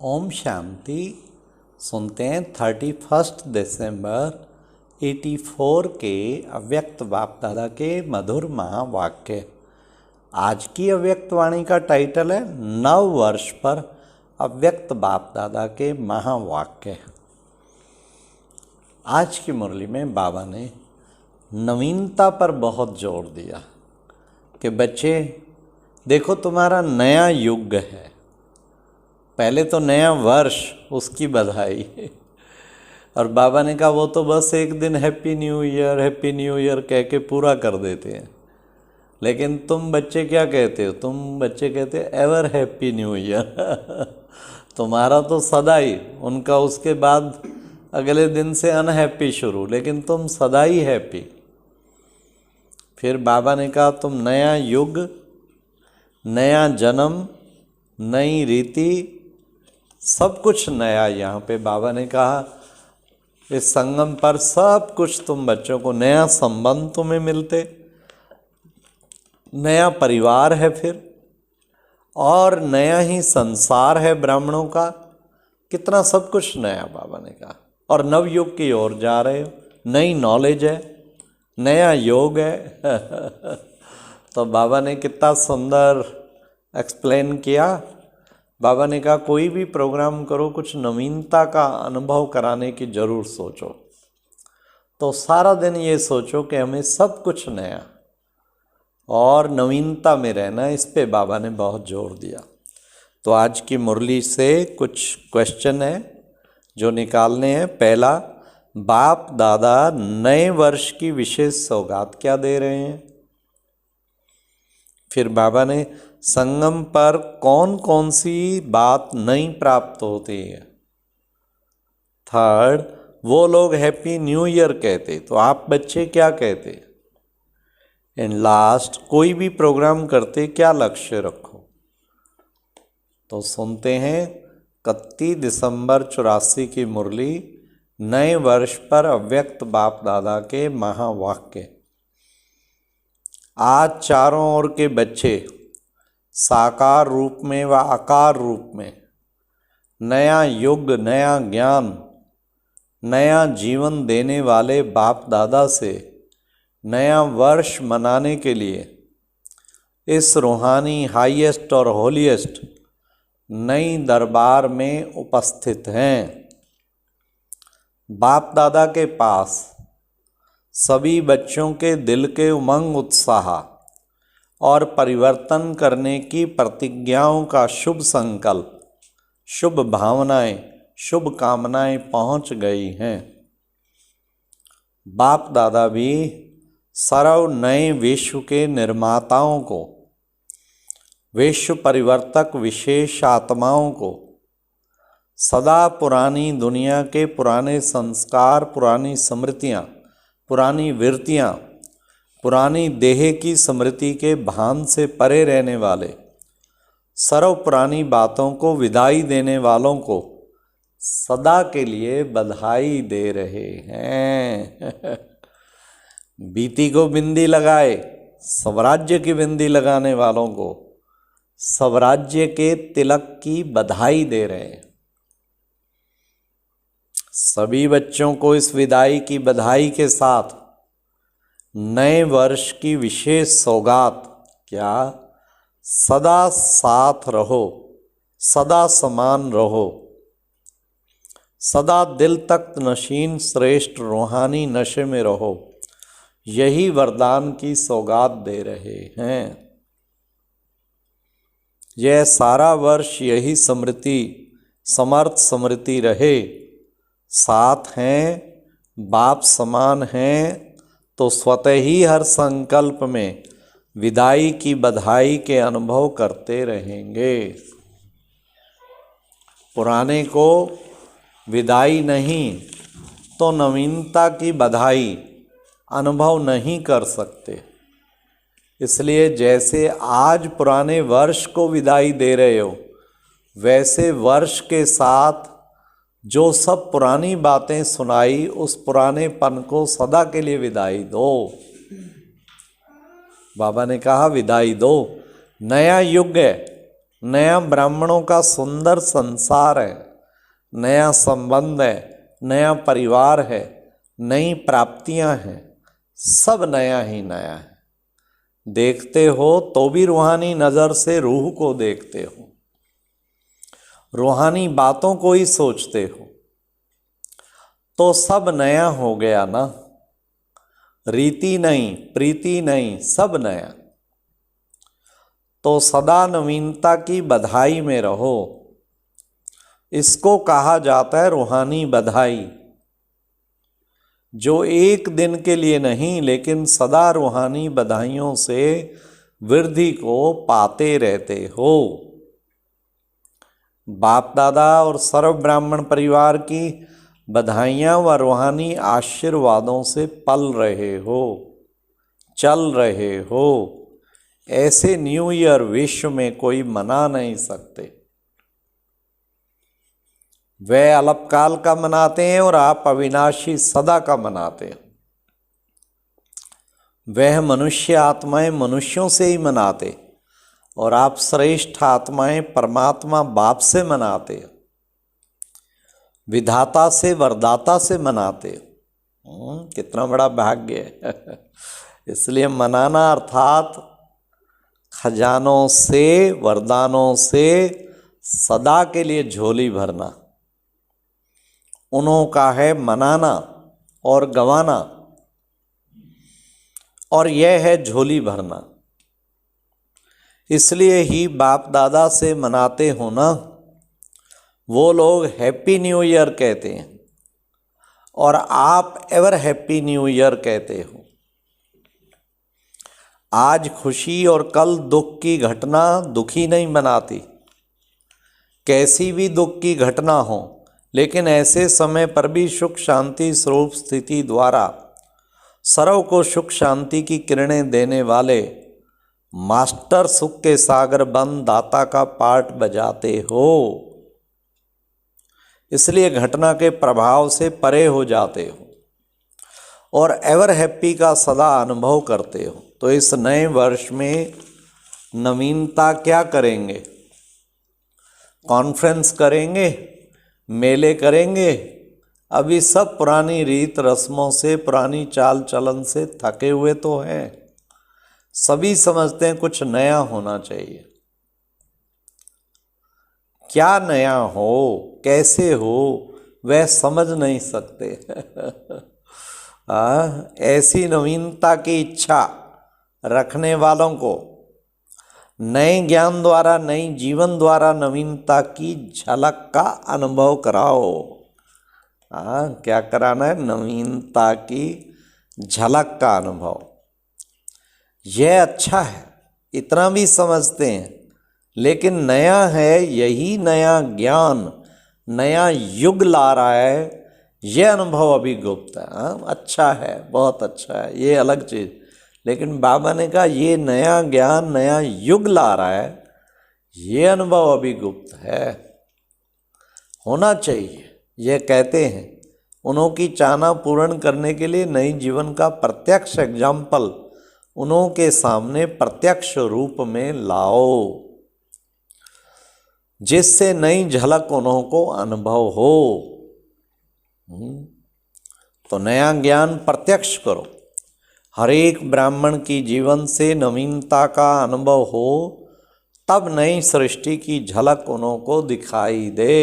ओम शांति। सुनते हैं 31 दिसंबर 84 के अव्यक्त बाप दादा के मधुर महावाक्य। आज की अव्यक्त वाणी का टाइटल है नव वर्ष पर अव्यक्त बाप दादा के महावाक्य। आज की मुरली में बाबा ने नवीनता पर बहुत जोर दिया कि बच्चे देखो, तुम्हारा नया युग है। पहले तो नया वर्ष, उसकी बधाई। और बाबा ने कहा वो तो बस एक दिन हैप्पी न्यू ईयर कह के पूरा कर देते हैं, लेकिन तुम बच्चे क्या कहते हो? तुम बच्चे कहते हो एवर हैप्पी न्यू ईयर। तुम्हारा तो सदा ही, उनका उसके बाद अगले दिन से अनहैप्पी शुरू, लेकिन तुम सदा ही हैप्पी। फिर बाबा ने कहा तुम नया युग, नया जन्म, नई रीति, सब कुछ नया। यहाँ पे बाबा ने कहा इस संगम पर सब कुछ तुम बच्चों को, नया संबंध तुम्हें मिलते, नया परिवार है फिर, और नया ही संसार है ब्राह्मणों का। कितना सब कुछ नया बाबा ने कहा। और नवयुग की ओर जा रहे हो, नई नॉलेज है, नया योग है। तो बाबा ने कितना सुंदर एक्सप्लेन किया। बाबा ने कहा कोई भी प्रोग्राम करो, कुछ नवीनता का अनुभव कराने की जरूर सोचो। तो सारा दिन ये सोचो कि हमें सब कुछ नया और नवीनता में रहना, इस पे बाबा ने बहुत जोर दिया। तो आज की मुरली से कुछ क्वेश्चन है जो निकालने हैं। पहला, बाप दादा नए वर्ष की विशेष सौगात क्या दे रहे हैं? फिर बाबा ने संगम पर कौन कौन सी बात नई प्राप्त होती है। थर्ड, वो लोग हैप्पी न्यू ईयर कहते, तो आप बच्चे क्या कहते? एंड लास्ट, कोई भी प्रोग्राम करते क्या लक्ष्य रखो? तो सुनते हैं 31 दिसंबर 84 की मुरली, नए वर्ष पर अव्यक्त बाप दादा के महावाक्य। आज चारों ओर के बच्चे साकार रूप में व आकार रूप में नया युग, नया ज्ञान, नया जीवन देने वाले बाप दादा से नया वर्ष मनाने के लिए इस रूहानी हाईएस्ट और होलीएस्ट नई दरबार में उपस्थित हैं। बाप दादा के पास सभी बच्चों के दिल के उमंग, उत्साह और परिवर्तन करने की प्रतिज्ञाओं का शुभ संकल्प, शुभ भावनाएं, शुभ कामनाएं पहुंच गई हैं। बाप दादा भी सर्व नए विश्व के निर्माताओं को, विश्व परिवर्तक विशेष आत्माओं को, सदा पुरानी दुनिया के पुराने संस्कार, पुरानी स्मृतियाँ, पुरानी वृत्तियाँ, पुरानी देह की स्मृति के भान से परे रहने वाले, सर्व पुरानी बातों को विदाई देने वालों को सदा के लिए बधाई दे रहे हैं। बीती को बिंदी लगाए, स्वराज्य की बिंदी लगाने वालों को स्वराज्य के तिलक की बधाई दे रहे हैं। सभी बच्चों को इस विदाई की बधाई के साथ नए वर्ष की विशेष सौगात क्या? सदा साथ रहो, सदा समान रहो, सदा दिल तक नशीन श्रेष्ठ रूहानी नशे में रहो, यही वरदान की सौगात दे रहे हैं। यह सारा वर्ष यही स्मृति, समर्थ स्मृति रहे। साथ हैं, बाप समान हैं, तो स्वतः ही हर संकल्प में विदाई की बधाई के अनुभव करते रहेंगे। पुराने को विदाई नहीं तो नवीनता की बधाई अनुभव नहीं कर सकते। इसलिए जैसे आज पुराने वर्ष को विदाई दे रहे हो, वैसे वर्ष के साथ जो सब पुरानी बातें सुनाई, उस पुराने पन को सदा के लिए विदाई दो। बाबा ने कहा विदाई दो। नया युग है, नया ब्राह्मणों का सुंदर संसार है, नया संबंध है, नया परिवार है, नई प्राप्तियां हैं, सब नया ही नया है। देखते हो तो भी रूहानी नज़र से रूह को देखते हो, रूहानी बातों को ही सोचते हो, तो सब नया हो गया ना। रीति नहीं, प्रीति नहीं, सब नया। तो सदा नवीनता की बधाई में रहो। इसको कहा जाता है रूहानी बधाई, जो एक दिन के लिए नहीं लेकिन सदा रूहानी बधाइयों से वृद्धि को पाते रहते हो। बाप दादा और सर्व ब्राह्मण परिवार की बधाइयाँ व रूहानी आशीर्वादों से पल रहे हो, चल रहे हो। ऐसे न्यू ईयर विश्व में कोई मना नहीं सकते। वह अल्पकाल का मनाते हैं और आप अविनाशी सदा का मनाते हैं। वह मनुष्य आत्माएं मनुष्यों से ही मनाते और आप श्रेष्ठ आत्माएं परमात्मा बाप से मनाते, विधाता से वरदाता से मनाते। कितना बड़ा भाग्य है। इसलिए मनाना अर्थात खजानों से, वरदानों से सदा के लिए झोली भरना। उन्हों का है मनाना और गंवाना, और यह है झोली भरना। इसलिए ही बाप दादा से मनाते हो ना, वो लोग हैप्पी न्यू ईयर कहते हैं और आप एवर हैप्पी न्यू ईयर कहते हो। आज खुशी और कल दुख की घटना दुखी नहीं मनाती। कैसी भी दुख की घटना हो, लेकिन ऐसे समय पर भी सुख शांति स्वरूप स्थिति द्वारा सर्व को सुख शांति की किरणें देने वाले मास्टर सुख के सागर बंद दाता का पार्ट बजाते हो। इसलिए घटना के प्रभाव से परे हो जाते हो और एवर हैप्पी का सदा अनुभव करते हो। तो इस नए वर्ष में नवीनता क्या करेंगे? कॉन्फ्रेंस करेंगे, मेले करेंगे? अभी सब पुरानी रीत रस्मों से, पुरानी चाल चलन से थके हुए तो हैं। सभी समझते हैं कुछ नया होना चाहिए। क्या नया हो, कैसे हो, वह समझ नहीं सकते। ऐसी नवीनता की इच्छा रखने वालों को नए ज्ञान द्वारा, नई जीवन द्वारा नवीनता की झलक का अनुभव कराओ। क्या कराना है? नवीनता की झलक का अनुभव। यह अच्छा है, इतना भी समझते हैं, लेकिन नया है, यही नया ज्ञान नया युग ला रहा है। यह अनुभव अभी गुप्त है। अच्छा है, बहुत अच्छा है, ये अलग चीज़। लेकिन बाबा ने कहा ये नया ज्ञान नया युग ला रहा है, ये अनुभव अभी गुप्त है, होना चाहिए। ये कहते हैं उन्हों की चाहना पूर्ण करने के लिए नई जीवन का प्रत्यक्ष एग्जाम्पल उन्हों के सामने प्रत्यक्ष रूप में लाओ, जिससे नई झलक उन्हों को अनुभव हो। तो नया ज्ञान प्रत्यक्ष करो। हर एक ब्राह्मण की जीवन से नवीनता का अनुभव हो, तब नई सृष्टि की झलक उन्हों को दिखाई दे।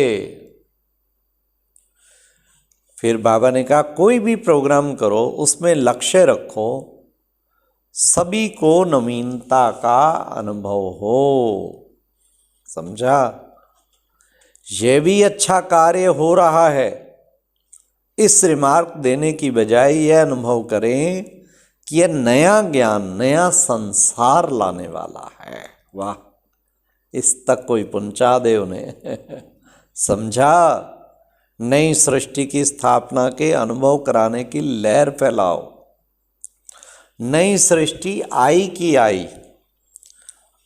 फिर बाबा ने कहा कोई भी प्रोग्राम करो, उसमें लक्ष्य रखो सभी को नवीनता का अनुभव हो। समझा? यह भी अच्छा कार्य हो रहा है, इस रिमार्क देने की बजाय यह अनुभव करें कि यह नया ज्ञान नया संसार लाने वाला है। वाह, इस तक कोई पहुंचा दे उन्हें। समझा? नई सृष्टि की स्थापना के अनुभव कराने की लहर फैलाओ। नई सृष्टि आई की आई,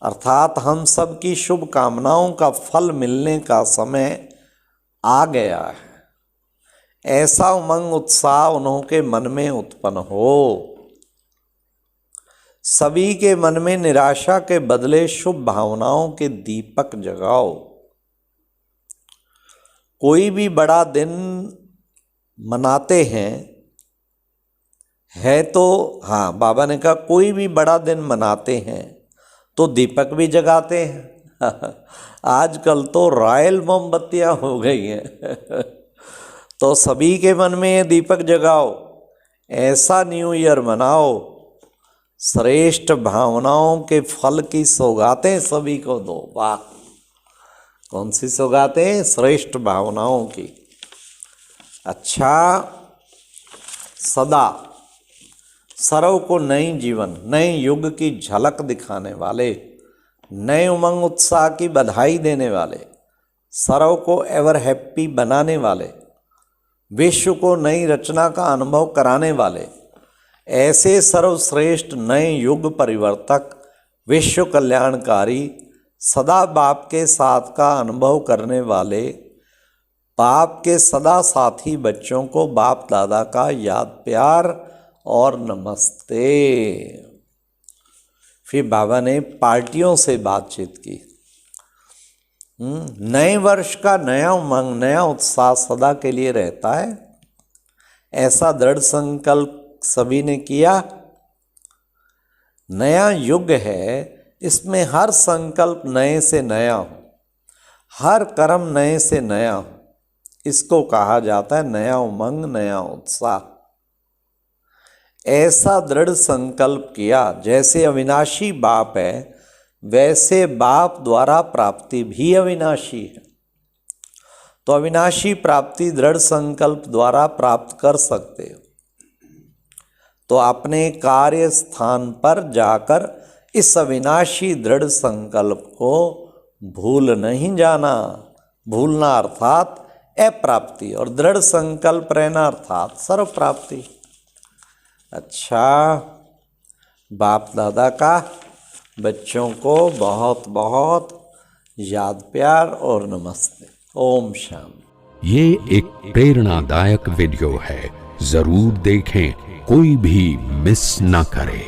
अर्थात हम सब की शुभ कामनाओं का फल मिलने का समय आ गया है। ऐसा उमंग उत्साह उन्हों के मन में उत्पन्न हो। सभी के मन में निराशा के बदले शुभ भावनाओं के दीपक जगाओ। कोई भी बड़ा दिन मनाते हैं है तो हाँ, बाबा ने कहा कोई भी बड़ा दिन मनाते हैं तो दीपक भी जगाते हैं। आजकल तो रॉयल मोमबत्तियां हो गई हैं। तो सभी के मन में ये दीपक जगाओ, ऐसा न्यू ईयर मनाओ, श्रेष्ठ भावनाओं के फल की सौगातें सभी को दो। वाह, कौन सी सौगातें? श्रेष्ठ भावनाओं की। अच्छा, सदा सर्व को नई जीवन, नए युग की झलक दिखाने वाले, नए उमंग उत्साह की बधाई देने वाले, सर्व को एवर हैप्पी बनाने वाले, विश्व को नई रचना का अनुभव कराने वाले, ऐसे सर्वश्रेष्ठ नए युग परिवर्तक, विश्व कल्याणकारी, सदा बाप के साथ का अनुभव करने वाले, बाप के सदा साथी बच्चों को बाप दादा का याद प्यार और नमस्ते। फिर बाबा ने पार्टियों से बातचीत की। नए वर्ष का नया उमंग, नया उत्साह सदा के लिए रहता है, ऐसा दृढ़ संकल्प सभी ने किया। नया युग है, इसमें हर संकल्प नए से नया हो, हर कर्म नए से नया हो, इसको कहा जाता है नया उमंग, नया उत्साह। ऐसा दृढ़ संकल्प किया, जैसे अविनाशी बाप है वैसे बाप द्वारा प्राप्ति भी अविनाशी है। तो अविनाशी प्राप्ति दृढ़ संकल्प द्वारा प्राप्त कर सकते हो। तो अपने कार्य स्थान पर जाकर इस अविनाशी दृढ़ संकल्प को भूल नहीं जाना। भूलना अर्थात अप्राप्ति और दृढ़ संकल्प रहना अर्थात सर्व प्राप्ति। अच्छा, बाप दादा का बच्चों को बहुत बहुत याद प्यार और नमस्ते। ओम शांति। ये एक प्रेरणादायक वीडियो है, जरूर देखें, कोई भी मिस ना करे।